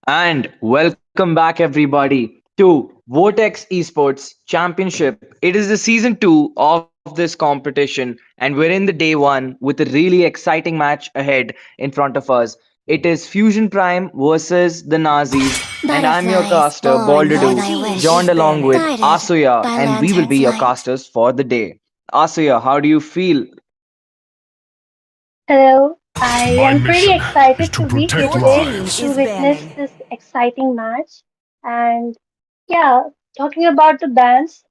And welcome back, everybody, to Vortex Esports Championship. It is the season 2 of this competition, and we're in the day one with a really exciting match ahead in front of us. It is Fusion Prime versus the Nazis, and I'm your Butterflies caster, born Balderdu, when I wish, joined along with guided Asuya, by and we will be lantern's your light. casters for the day. Asuya, how do you feel? Hello, I My am pretty mission is excited to to be here protect today lives. to witness this exciting match. And yeah, talking about the bands,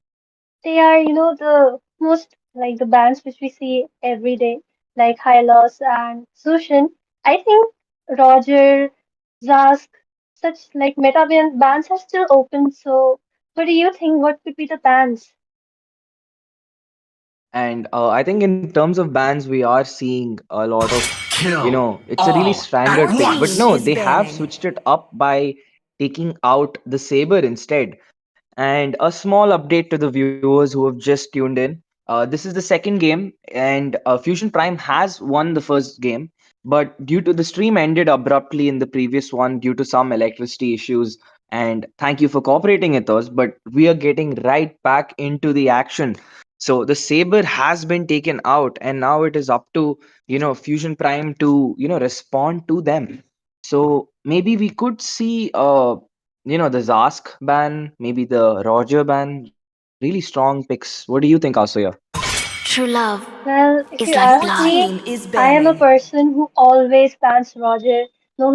they are, the most like the bands which we see every day, like Hylos and Sushin. I think Roger, Zask, such like bands are still open. So, what do you think? What could be the bands? And I think in terms of bans, we are seeing a lot of, Kill it's a really all standard at Your thing. But team once. no, is they have banning. switched it up by taking out the saber instead. And a small update to the viewers who have just tuned in. This is the second game, and Fusion Prime has won the first game, but due to the stream ended abruptly in the previous one due to some electricity issues. And thank you for cooperating with us, but we are getting right back into the action. So the saber has been taken out, and now it is up to Fusion Prime to respond to them. So maybe we could see the Zask ban, maybe the Roger ban, really strong picks. What do you think, Asuya? True love Well, if is you like ask blood. Your me, team is I am a banning. person who always bans Roger, no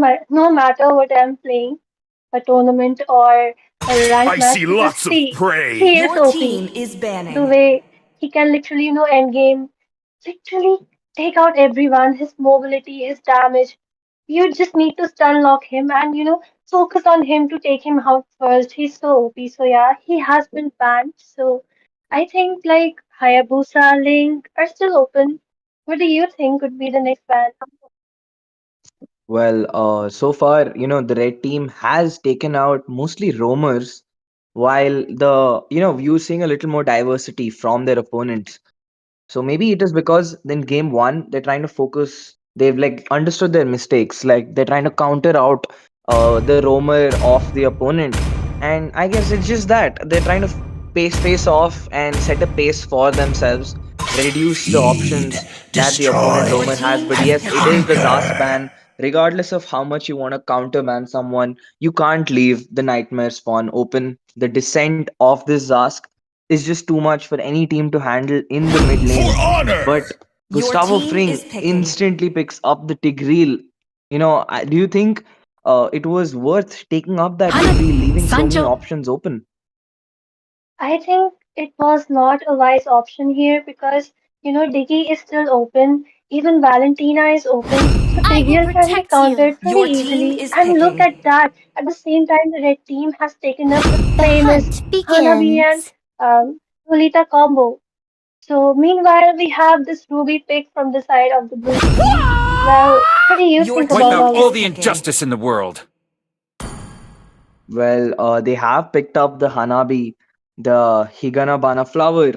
matter what I'm playing, a tournament or a ranked I match, see because lots of see, prey. he is Your OP. team is The banning. way he can literally, end game, literally take out everyone, his mobility, his damage. You just need to stun lock him and, focus on him to take him out first. He's so OP. So yeah, he has been banned. So I think like Hayabusa, Link are still open. What do you think could be the next ban? Well, so far, the red team has taken out mostly roamers, while we're seeing a little more diversity from their opponents. So maybe it is because in game one they're trying to focus. They've like understood their mistakes. Like they're trying to counter out the roamer of the opponent, and I guess it's just that they're trying to face off and set a pace for themselves, reduce the Feed, options that the opponent destroy, Your roamer has. team But is yes, it is picking. the Zask conquer. ban. Regardless of how much you want to counterman someone, you can't leave the nightmare spawn open. The descent of this Zask is just too much for any team to handle in the mid For lane. honor! But Your Gustavo team Fring is picking. instantly picks up the Tigreal. Do you think it was worth taking up that Tigreal, leaving so many Sancho. options open? I think it was not a wise option here because, Diggy is still open. Even Valentina is open. So I will Tigreal can be protect you. countered pretty Your team easily. is And look picking. at that. At the same time, the red team has taken up the The famous hunt Hanabi and begins. Lolita combo. So meanwhile, we have this Ruby pick from the side of the blue team. Well, what do you Your think Wipe about team out all all is this? the picking. injustice in the world. Well, they have picked up the Hanabi, the Higanabana flower,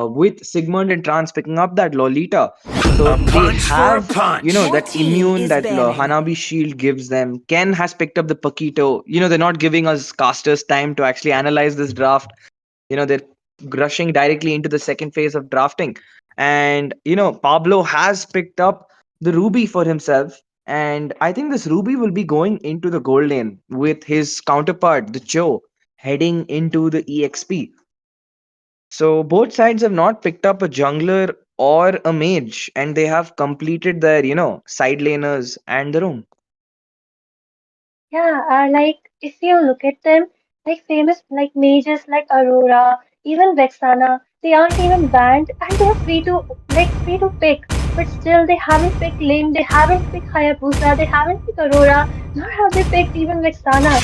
with Sigmund and Trance picking up that Lolita. A So they punch for a have, Your punch. that team immune is that banning. Hanabi shield gives them. Ken has picked up the Paquito. They're not giving us casters time to actually analyze this draft. They're rushing directly into the second phase of drafting. And Pablo has picked up the ruby for himself, and I think this ruby will be going into the gold lane with his counterpart the Cho heading into the exp. So both sides have not picked up a jungler or a mage, and they have completed their side laners and the room. Yeah, like if you look at them, like famous like mages like Aurora, even Vexana, they aren't even banned and they're free to pick. But still they haven't picked Ling, they haven't picked Hayabusa, they haven't picked Aurora, nor have they picked even Vexana.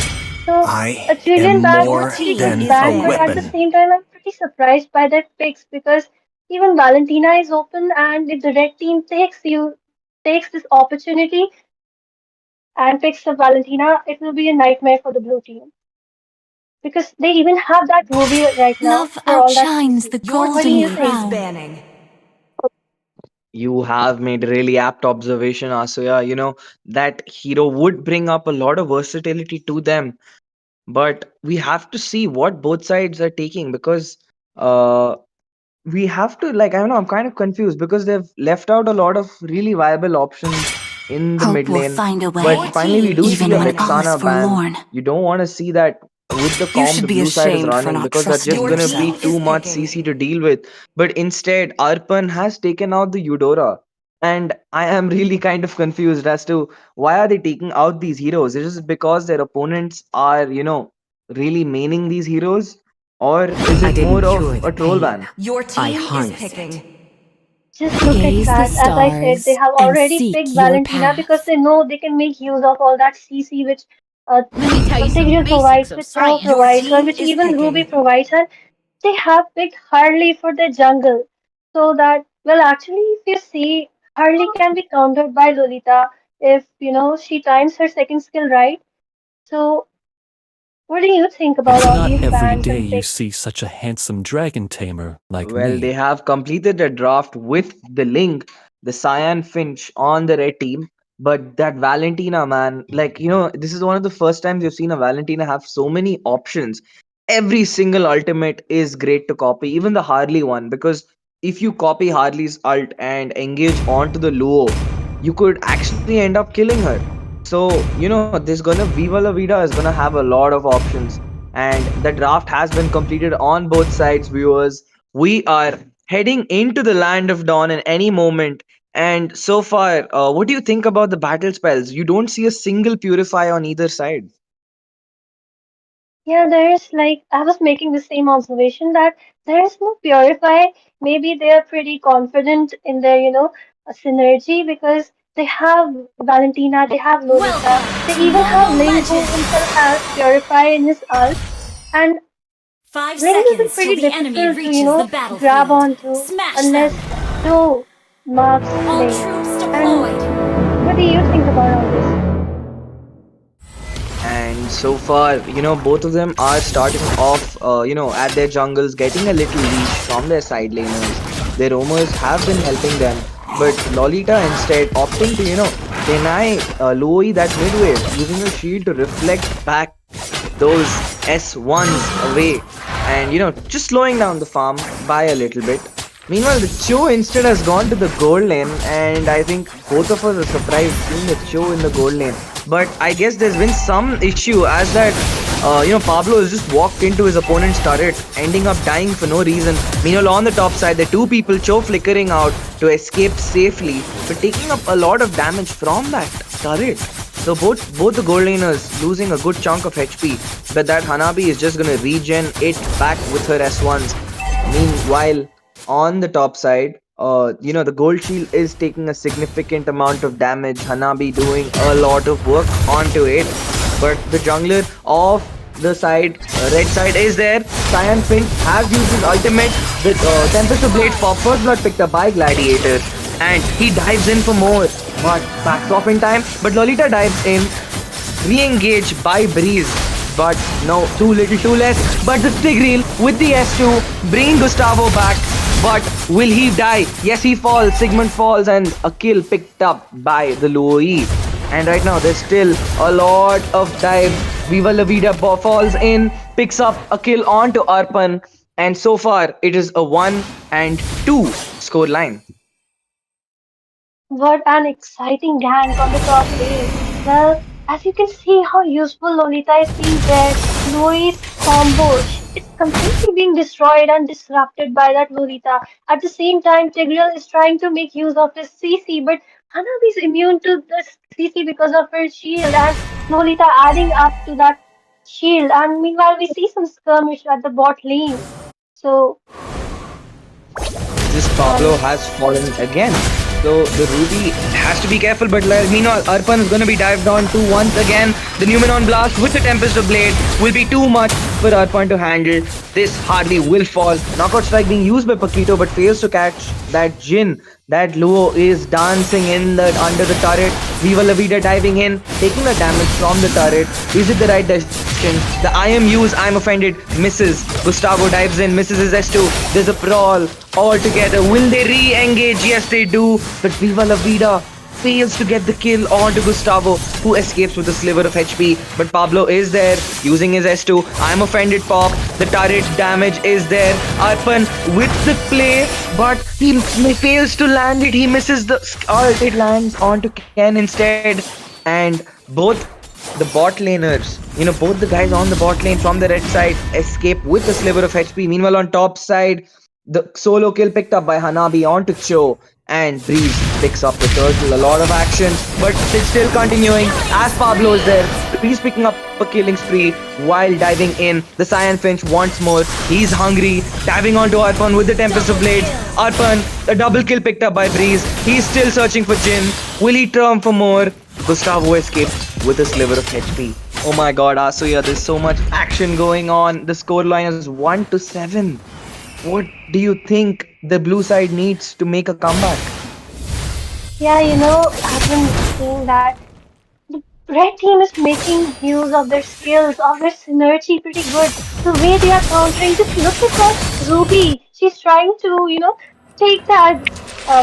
So I a am trillion ban is Your a more pretty team good than is a ban, but at banning. the weapon. same time I'm pretty surprised by their picks because even Valentina is open and if the red team takes this opportunity and picks up Valentina, it will be a nightmare for the blue team because they even have that Ruby right now Love for all that outshines CC. the What do golden you crown. think? Is banning. You have made a really apt observation, Asuya. That hero would bring up a lot of versatility to them, but we have to see what both sides are taking because uh, we have to, like, I don't know, I'm kind of confused because they've left out a lot of really viable options in the Hope mid will lane. find a But way, finally, we do see even a when all is Vexana ban. forlorn. You don't want to see that with the You comp should the be blue side is ashamed for running not because that's trusting just gonna be yourself. too much CC to deal with. But instead, Arpan has taken out the Eudora. And I am really kind of confused as to why are they taking out these heroes? Is it because their opponents are, really maining these heroes? Or is I it more didn't of cure a the troll pain. ban? Your I team is harnessed it. picking. Just look at Gaze the that. As I said, they stars have and already picked seek your Valentina because path. they know they can make use of all that CC which Let me tell you some Tigreal basics provides, of which Cho science. Your provides her, team which is even Ruby picking. provides her. They have picked Harley for the jungle. So that, well, actually, if you see, Harley can be countered by Lolita if, she times her second skill right. So, what do you think about It's all not these every bans day and you picks? see such a handsome dragon tamer like Well, they me. have completed a draft with the Link, the Cyan Finch on the red team. But that Valentina, man, like, this is one of the first times you've seen a Valentina have so many options. Every single ultimate is great to copy, even the Harley one, because if you copy Harley's ult and engage onto the Luo, you could actually end up killing her. So, this gonna Viva La Vida is gonna have a lot of options. And the draft has been completed on both sides, viewers. We are heading into the land of dawn in any moment. And so far, what do you think about the battle spells? You don't see a single purify on either side. Yeah, there's like, I was making the same observation that there is no purify. Maybe they are pretty confident in their, synergy because they have Valentina, they have Lolita, Welcome they to even have MOBA Ling who himself Legends. has purify in his ult. And Five Ling will be seconds till pretty the enemy difficult to, reaches the grab battlefield. onto Smash them. unless Joe marks All Ling. troops And deployed. what do you think about all this? And so far, both of them are starting off, at their jungles, getting a little leash from their side laners. Their roamers have been helping them, but Lolita instead opting to, deny Loi that mid wave, using her shield to reflect back those S1s away, and just slowing down the farm by a little bit. Meanwhile, the Cho instead has gone to the gold lane, and I think both of us are surprised seeing the Cho in the gold lane. But I guess there's been some issue as that Pablo has just walked into his opponent's turret, ending up dying for no reason. Meanwhile, on the top side, the two people, Cho flickering out to escape safely, but taking up a lot of damage from that turret. So both the gold laners losing a good chunk of HP, but that Hanabi is just gonna regen it back with her S1s. Meanwhile, on the top side, the gold shield is taking a significant amount of damage. Hanabi doing a lot of work onto it, but the jungler of the side, red side is there. Cyan Finch has used his ultimate with Tempest of Blade for first blood picked up by Gladiator, and he dives in for more, but backs off in time. But Lolita dives in, re-engaged by Breeze. But no, too little, too less. But the Stig with the S2, bringing Gustavo back. But will he die? Yes, he falls. Sigmund falls, and a kill picked up by the Luo. And right now, there's still a lot of dives. Viva La Vida falls in, picks up a kill onto Arpan. And so far, it is a 1-2 score line. What an exciting gank on the top lane. Well, as you can see how useful Lolita is being there, Louis' combo, it's completely being destroyed and disrupted by that Lolita. At the same time, Tigreal is trying to make use of his CC, but Hanabi is immune to the CC because of her shield, and Lolita adding up to that shield. And meanwhile, we see some skirmish at the bot lane. So, This Pablo and has fallen again. So the Ruby has to be careful, but meanwhile, Arpan is going to be dived on to once again. The Numenon Blast with the Tempest of Blade will be too much for Arpan to handle. This hardly will fall. Knockout Strike being used by Paquito, but fails to catch that Jin That Luo is dancing in the under the turret. Viva La Vida diving in, taking the damage from the turret. Is it the right decision? The I am used, I'm offended, misses. Gustavo dives in, misses his S2. There's a brawl all together. Will they re-engage? Yes, they do. But Viva La Vida fails to get the kill onto Gustavo, who escapes with a sliver of HP. But Pablo is there, using his S2. I'm offended pop. The turret damage is there. Arpan with the play, but he fails to land it. He misses the ult. It lands onto Ken instead. And both the bot laners, both the guys on the bot lane from the red side escape with a sliver of HP. Meanwhile, on top side, the solo kill picked up by Hanabi onto Cho, and Breeze picks up the turtle. A lot of action, but it's still continuing as Pablo is there. Breeze picking up a killing spree while diving in. The Cyan Finch once more. He's hungry, diving onto Arpan with the Tempest of Blades. Arpan, a double kill picked up by Breeze. He's still searching for Jin. Will he turn for more? Gustavo escapes with a sliver of HP. Oh my god, Asuya, there's so much action going on. The scoreline is 1-7. What do you think the blue side needs to make a comeback? Yeah, I've been seeing that the red team is making use of their skills, of their synergy pretty good. The way they are countering, just look at that Ruby. She's trying to, take that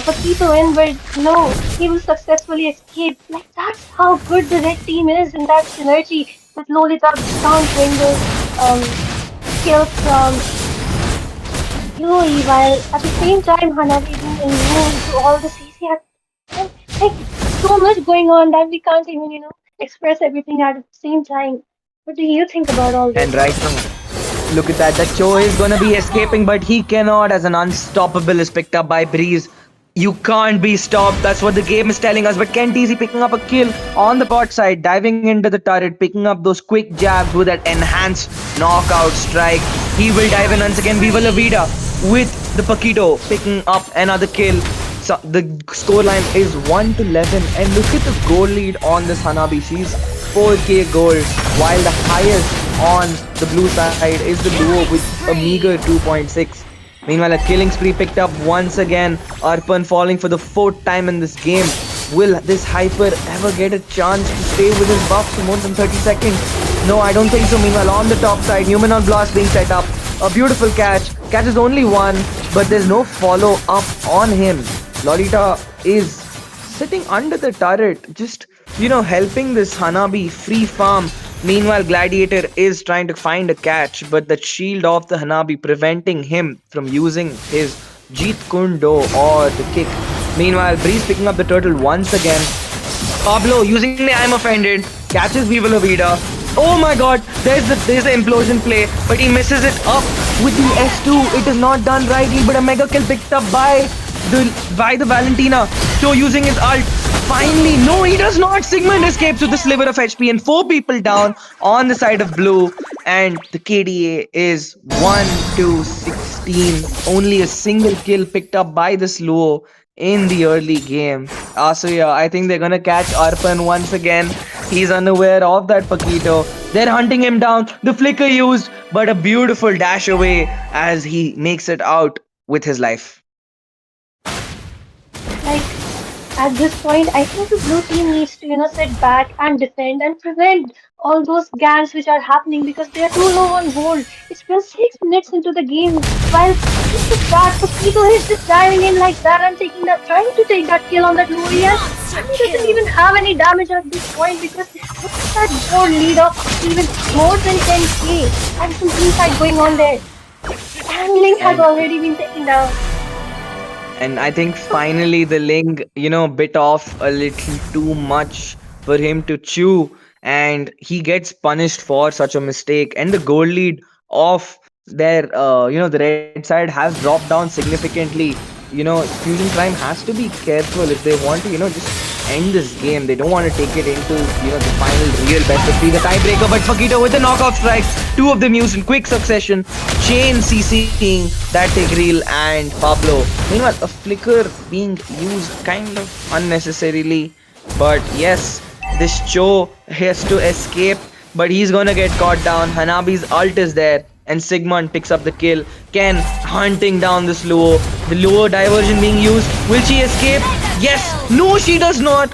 Paquito in, but no, he will successfully escape. Like, that's how good the red team is in that synergy. With Lolita countering the skills from Yui, while at the same time Hanabi being immune to all the CC. And, like, so much going on that we can't even, express everything at the same time. What do you think about all And this? right now, look at that. The Cho is gonna be escaping, but he cannot, as an unstoppable is picked up by Breeze. You can't be stopped. That's what the game is telling us. But Kent Easy picking up a kill on the bot side, diving into the turret, picking up those quick jabs with that enhanced knockout strike. He will dive in once again. Viva La Vida with the Paquito picking up another kill. So the scoreline is 1-11, and look at the goal lead on this Hanabi. She's 4k gold, while the highest on the blue side is the duo with a meager 2.6. Meanwhile, a killing spree picked up once again. Arpan falling for the fourth time in this game. Will this Hyper ever get a chance to stay with his buff for more than 30 seconds? No, I don't think so. Meanwhile, on the top side, Numenon Blast being set up. A beautiful catch. Catches only one, but there's no follow up on him. Lolita is sitting under the turret, just, helping this Hanabi free farm. Meanwhile, Gladiator is trying to find a catch, but the shield of the Hanabi preventing him from using his Jeet Kundo or the kick. Meanwhile, Breeze picking up the turtle once again. Pablo using the I'm offended, catches Viva La Vida. Oh my god, there's the implosion play, but he misses it up with the S2. It is not done rightly, but a mega kill picked up by the Valentina. So using his ult. Finally, no, he does not. Sigmund escapes with a sliver of HP and 4 people down on the side of blue. And the KDA is 1-16. Only a single kill picked up by this Luo in the early game. So yeah, I think they're gonna catch Arpan once again. He's unaware of that Paquito. They're hunting him down. The flicker used, but a beautiful dash away as he makes it out with his life. Like, at this point, I think the blue team needs to, sit back and defend and prevent all those ganks which are happening because they are too low on gold. It's been 6 minutes into the game. While look at that, Mosquito is just diving in like that and trying to take that kill on that Luria. And he doesn't even have any damage at this point because look at that gold lead of even more than 10k and some team fight going on there. And Link has And already been taken down. And I think finally the Ling, bit off a little too much for him to chew, and he gets punished for such a mistake. And the goal lead of the red side has dropped down significantly. Fusion Prime has to be careful if they want to, just end this game. They don't want to take it into, the final real best of three, the tiebreaker. But Paquito with the knockout strikes, two of them used in quick succession. Chain CCing that Tigreal and Pablo. Meanwhile, a flicker being used kind of unnecessarily. But yes, this Cho has to escape, but he's gonna get caught down. Hanabi's ult is there. and Sigmund picks up the kill. Ken hunting down this Luo. The Luo diversion being used. Will she escape? Yes! No, she does not!